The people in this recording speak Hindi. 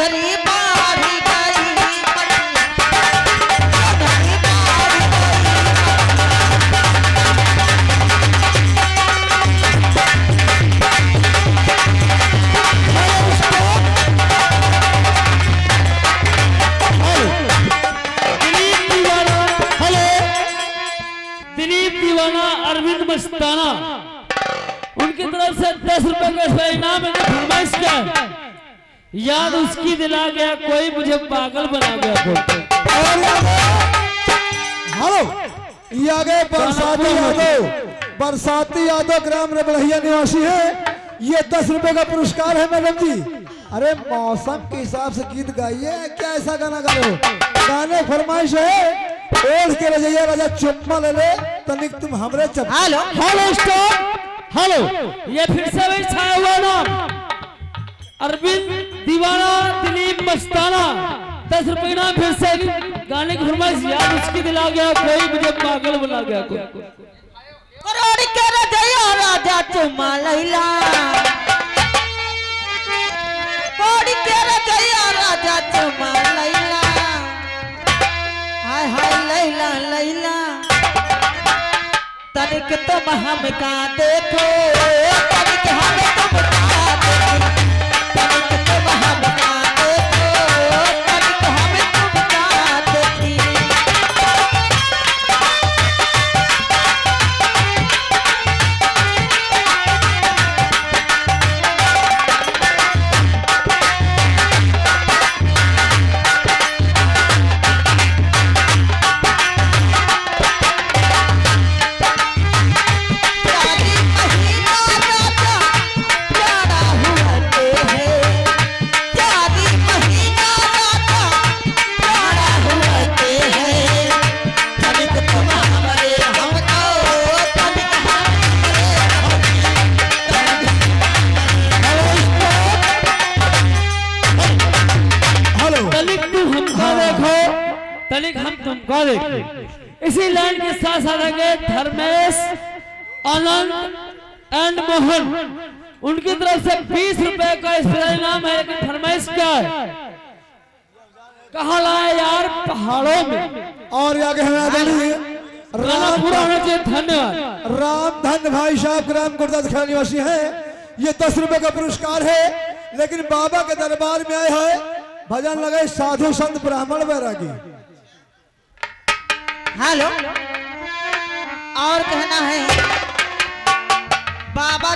धरी बाढ़ी गई दिलीप दीवाना अरविंद मस्ताना उनकी तरफ से 10 रुपए का इनाम है। फरमाइश क्या है? याद उसकी दिला गया कोई मुझे पागल बना गया कोई। हेलो ये आ गए बरसाती यादव ग्राम रबड़िया निवासी है। ये 10 रुपए का पुरस्कार है मैडम जी। अरे मौसम के हिसाब से गीत गाइए, क्या ऐसा गाना गा रहे हो? गाने फरमाइश है ओढ़ के रजैया राजा चुम्मा ले ले तनिक तुम हमरे चप। Hello hello stop. हेलो ये फिर से वही छाया हुआ नाम अरविंद दीवाना दिलीप मस्ताना 10 रुपए नाम फिर से गाने की फरमाइश। याद उसकी दिला गया कोई मुझे पागल बना गया कोई। करोड़ के रजैया राजा चुम्मा लैला करोड़ के रजैया राजा चुम्मा लैला हाय हाय लैला लैला तनिक तुम हमका देखो तनिक हम तुमका देखो तनिक तुम हमका देखो तनिक हम तुमका देखी तनिक हम तुमको देखें। इसी लाइन के साथ साथ आगे धर्मेश आनंद एंड मोहन उनकी तरफ से 20 रुपए का इनाम है। लेकिन फरमाइश क्या है? कहाँ लाए यार पहाड़ों में। और आगे हमें गाना पूरा होना चाहिए। धन्यवाद। राम धन भाई साहब ग्राम गुरदास खड़ा निवासी है। ये 10 रुपए का पुरस्कार है। लेकिन बाबा के दरबार में आए हैं भजन लगे साधु संत ब्राह्मण बैरागी। हेलो और कहना है बाबा